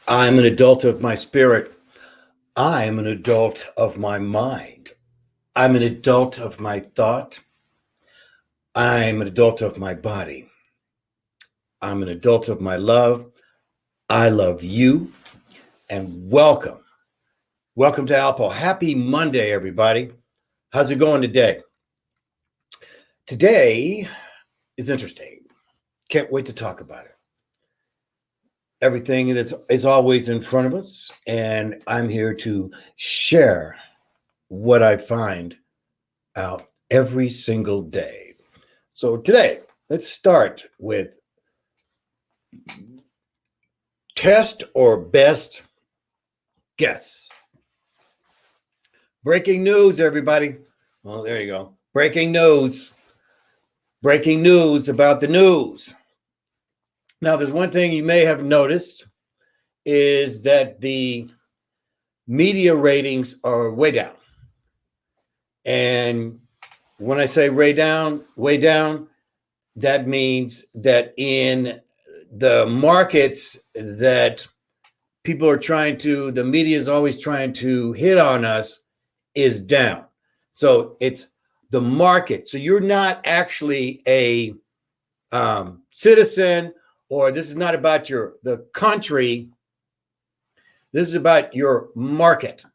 I'm an adult of my spirit. I'm an adult of my mind. I'm an adult of my thought. I'm an adult of my body. I'm an adult of my love. I love you. And welcome. Welcome to ALPOUGH. Happy Monday, everybody. How's it going today? Today is interesting. Can't wait to talk about it. Everything is always in front of us, and I'm here to share what I find out every single day. So today, let's start with test or best guess. Breaking news, everybody. Well, there you go. Breaking news. Breaking news about the news. Now, there's one thing you may have noticed is that the media ratings are way down. And when I say way down, that means that in the markets that people are the media is always trying to hit on us is down. So it's the market. So you're not actually a citizen, or this is not about the country. This is about your market.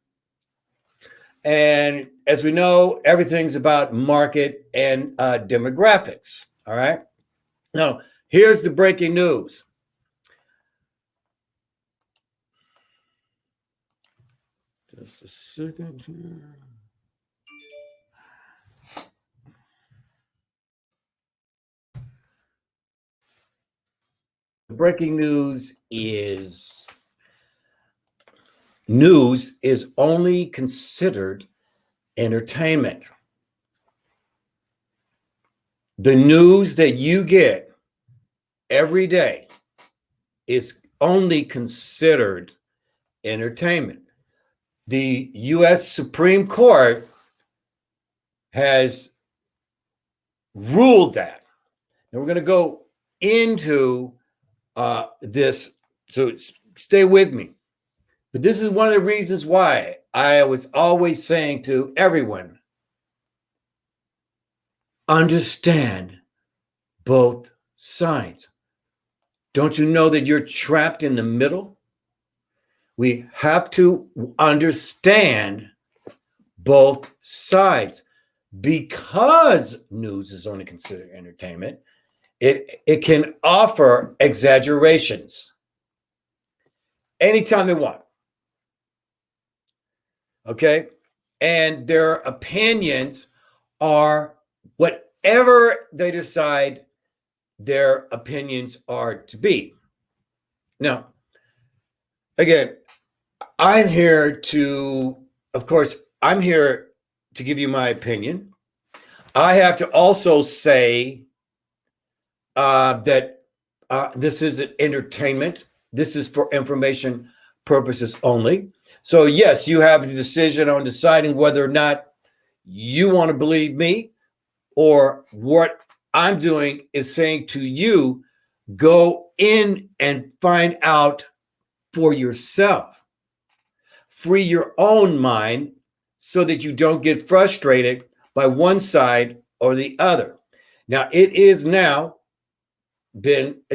And as we know, everything's about market and demographics. All right. Now, here's the breaking news. Just a second here. The breaking news is only considered entertainment. The news that you get every day is only considered entertainment. The U.S. Supreme Court has ruled that. Now we're going to go into this, so stay with me. But this is one of the reasons why I was always saying to everyone, understand both sides. Don't you know that you're trapped in the middle? We have to understand both sides. Because news is only considered entertainment, it can offer exaggerations anytime they want. Okay? And their opinions are whatever they decide their opinions are to be. Now, again, I'm here to give you my opinion. I have to also say that this is an entertainment. This is for information purposes only. So yes, you have the decision on deciding whether or not you want to believe me, or what I'm doing is saying to you, go in and find out for yourself. Free your own mind so that you don't get frustrated by one side or the other. Now, it's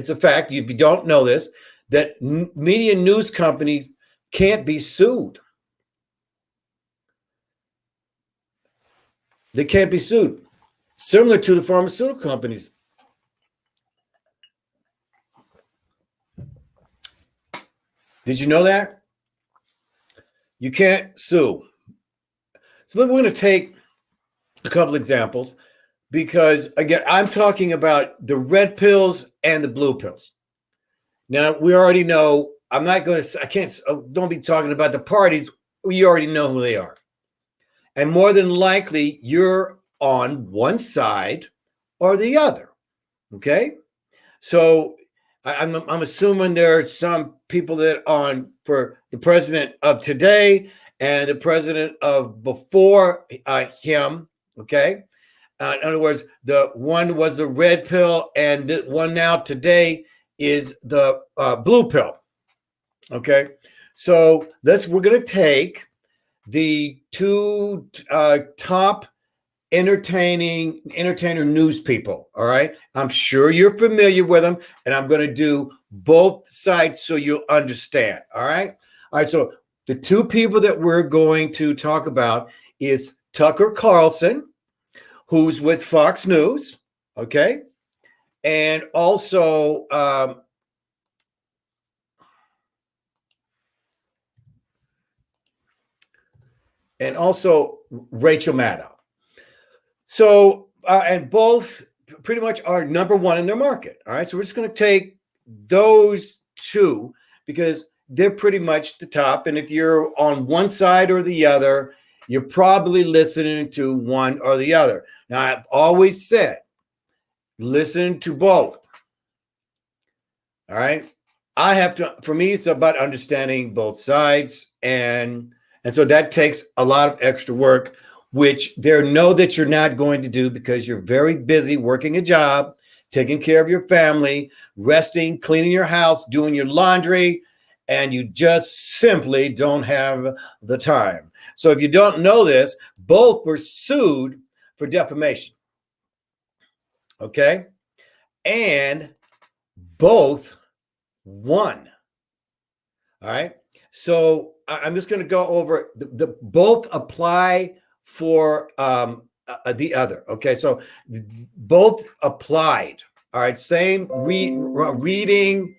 a fact, if you don't know this, that media news companies can't be sued. They can't be sued. Similar to the pharmaceutical companies. Did you know that? You can't sue. So we're going to take a couple examples, because again, I'm talking about the red pills and the blue pills. Now, we already know, don't be talking about the parties. We already know who they are. And more than likely, you're on one side or the other. Okay? So I'm assuming there are some people that are on for the president of today and the president of before him. Okay? In other words, the one was the red pill, and the one now today is the blue pill. Okay. So we're going to take the two top entertainer news people. All right. I'm sure you're familiar with them, and I'm going to do both sides so you'll understand. All right. All right. So the two people that we're going to talk about is Tucker Carlson, who's with Fox News. Okay. And also Rachel Maddow. So, and both pretty much are number one in their market. All right. So we're just going to take those two because they're pretty much the top. And if you're on one side or the other, you're probably listening to one or the other. Now, I've always said, listen to both. All right. For me, it's about understanding both sides. And so that takes a lot of extra work, which they know that you're not going to do because you're very busy working a job, taking care of your family, resting, cleaning your house, doing your laundry, and you just simply don't have the time. So if you don't know this, both were sued for defamation. Okay. And both won. All right. So I'm just going to go over the both apply for the other. Okay. So both applied. All right. Same reading.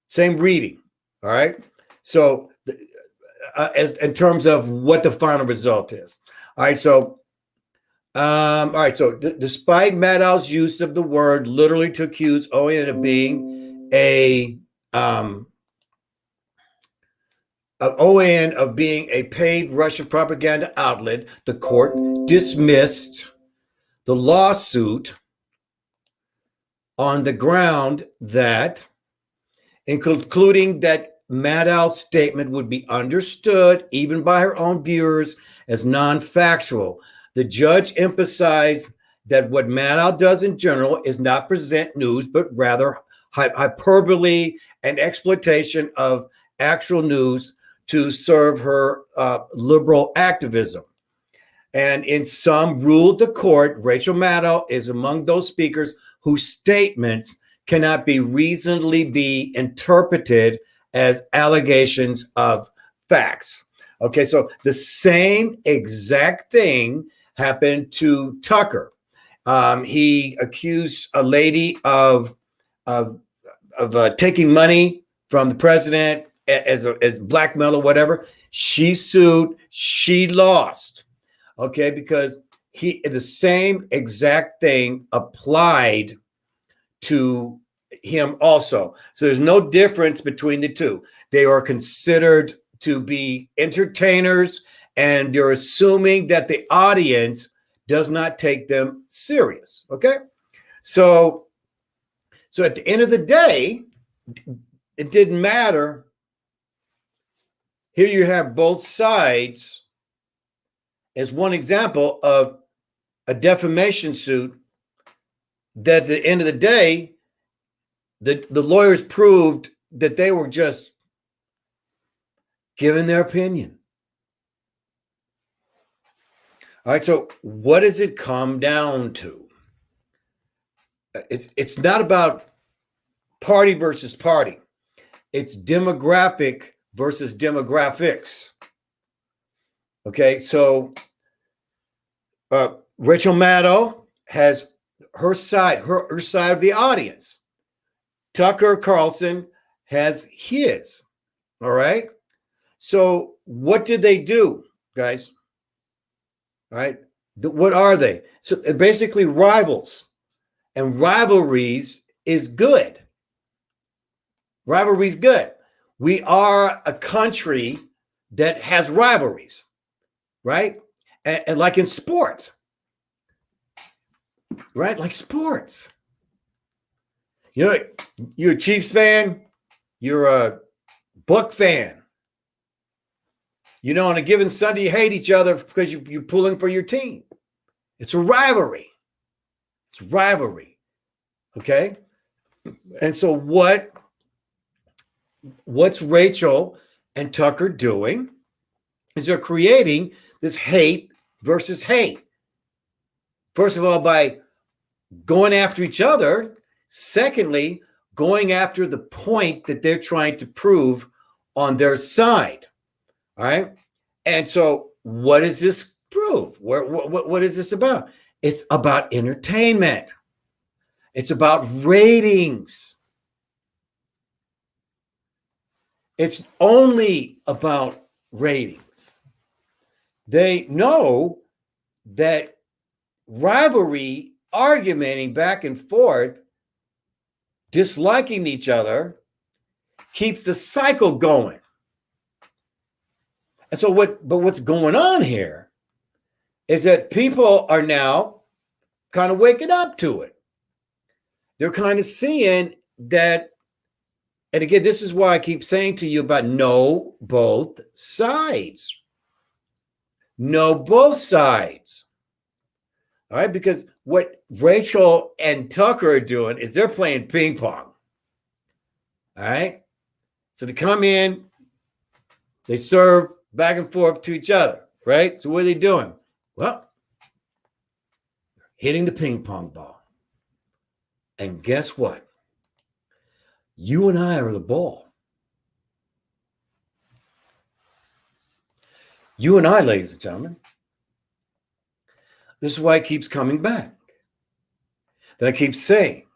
Same reading. All right. So as in terms of what the final result is. All right. So all right. So despite Maddow's use of the word literally to accuse OAN of being OAN of being a paid Russian propaganda outlet, the court dismissed the lawsuit on the ground that, in concluding that Maddow's statement would be understood, even by her own viewers, as non-factual. The judge emphasized that what Maddow does in general is not present news, but rather hyperbole and exploitation of actual news to serve her liberal activism. And in sum, ruled the court, Rachel Maddow is among those speakers whose statements cannot be reasonably be interpreted as allegations of facts. Okay, so the same exact thing happened to Tucker. He accused a lady of taking money from the president as blackmail or whatever. She sued. She lost. Okay, because the same exact thing applied to him also. So there's no difference between the two. They are considered to be entertainers, and you're assuming that the audience does not take them serious. Okay, so at the end of the day, it didn't matter. Here you have both sides as one example of a defamation suit that at the end of the day, the lawyers proved that they were just giving their opinion. All right, so what does it come down to? It's not about party versus party. It's demographic versus demographics. Okay, so Rachel Maddow has her side, her side of the audience. Tucker Carlson has his. All right. So what did they do, guys? All right. What are they? So they're basically rivals, and rivalries is good. Rivalries good. We are a country that has rivalries, right? And like in sports, right? Like sports. You know, you're a Chiefs fan, you're a Buck fan. You know, on a given Sunday, you hate each other because you're pulling for your team. It's a rivalry. It's rivalry. Okay? And so what what's Rachel and Tucker doing is they're creating this hate versus hate. First of all, by going after each other. Secondly, going after the point that they're trying to prove on their side. All right. And so, what does this prove? What is this about? It's about entertainment, it's about ratings. It's only about ratings. They know that rivalry, argumenting back and forth, disliking each other, keeps the cycle going. And so what's going on here is that people are now kind of waking up to it. They're kind of seeing that, and again, this is why I keep saying to you about know both sides. Know both sides. All right, because what Rachel and Tucker are doing is they're playing ping pong. All right, so they come in, they serve back and forth to each other, right? So what are they doing? Well, hitting the ping pong ball. And guess what? You and I are the ball. You and I, ladies and gentlemen. This is why it keeps coming back. That I keep saying,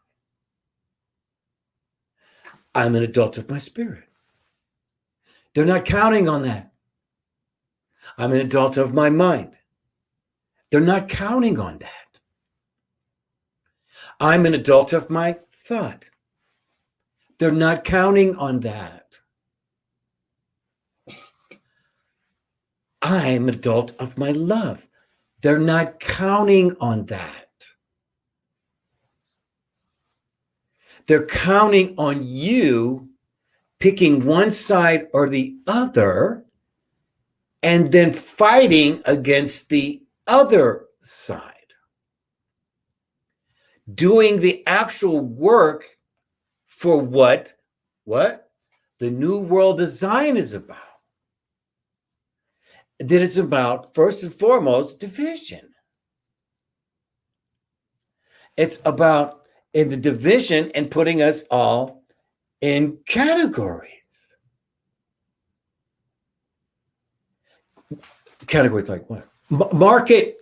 I'm an adult of my spirit. They're not counting on that. I'm an adult of my mind. They're not counting on that. I'm an adult of my thought. They're not counting on that. I'm an adult of my love. They're not counting on that. They're counting on you picking one side or the other and then fighting against the other side. Doing the actual work for what the new world design is about. That is about, first and foremost, division. It's about in the division and putting us all in categories. Categories like what? Market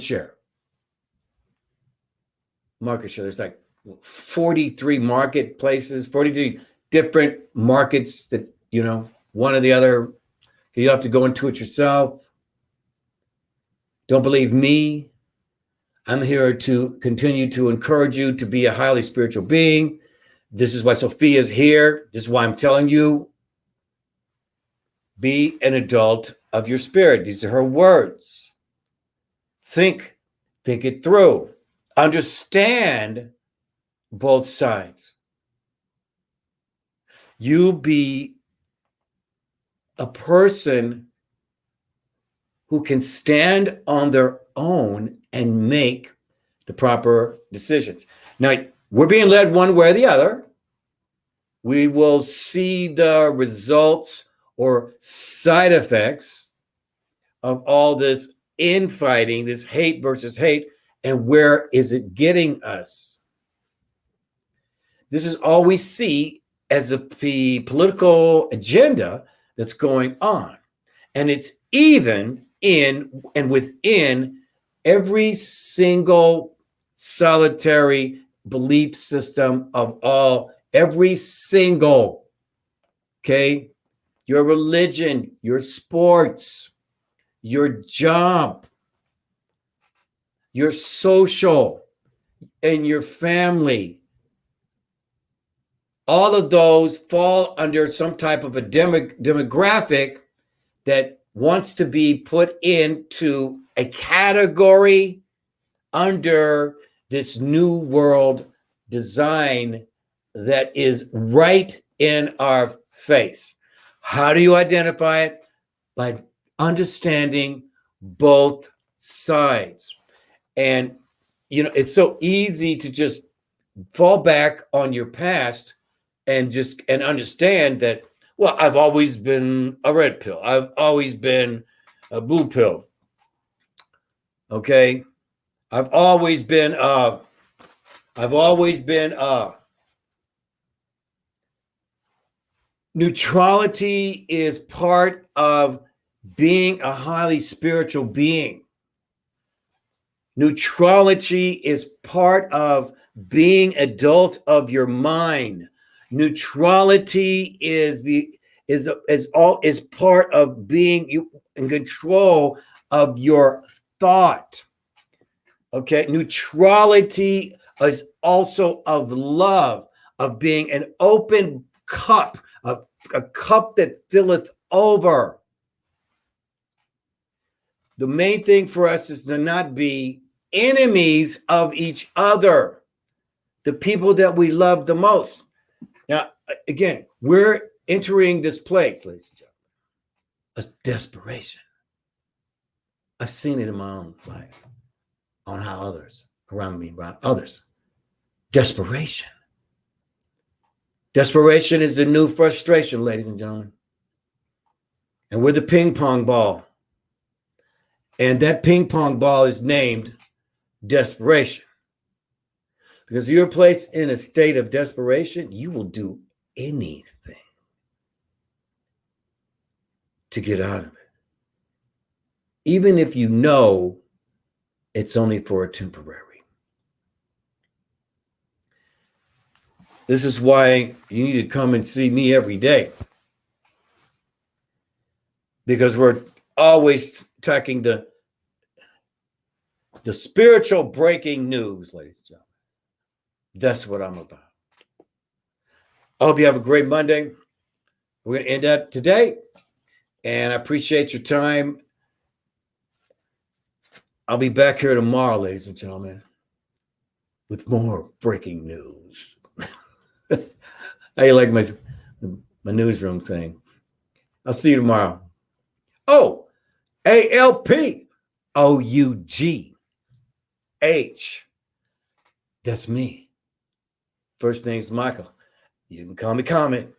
share. Market share. There's like 43 marketplaces, 43 different markets that, one or the other. You have to go into it yourself. Don't believe me. I'm here to continue to encourage you to be a highly spiritual being. This is why Sophia's here. This is why I'm telling you, be an adult of your spirit. These are her words. Think it through. Understand both sides. You be a person who can stand on their own and make the proper decisions. Now, we're being led one way or the other. We will see the results or side effects of all this infighting, this hate versus hate, and where is it getting us? This is all we see as the political agenda that's going on. And it's even in and within every single solitary belief system of all, every single, okay? Your religion, your sports, your job, your social, and your family. All of those fall under some type of a demographic that wants to be put into a category under this new world design that is right in our face. How do you identify it? By understanding both sides. And, it's so easy to just fall back on your past and understand that, well, I've always been a red pill. I've always been a blue pill. Okay. I've always been neutrality is part of being a highly spiritual being. Neutrality is part of being adult of your mind. Neutrality is part of being you in control of your thought. Okay, neutrality is also of love, of being an open cup, of a cup that filleth over. The main thing for us is to not be enemies of each other, the people that we love the most. Now, again, we're entering this place, ladies and gentlemen, of desperation. I've seen it in my own life, on how others around me, around others. Desperation. Desperation is the new frustration, ladies and gentlemen. And we're the ping pong ball. And that ping pong ball is named desperation. Because if you're placed in a state of desperation, you will do anything to get out of it. Even if you know it's only for a temporary. This is why you need to come and see me every day. Because we're always talking the spiritual breaking news, ladies and gentlemen. That's what I'm about. I hope you have a great Monday. We're going to end that today. And I appreciate your time. I'll be back here tomorrow, ladies and gentlemen, with more breaking news. How you like my newsroom thing? I'll see you tomorrow. Oh, ALPOUGH. That's me. First name's Michael. You can call me Comment.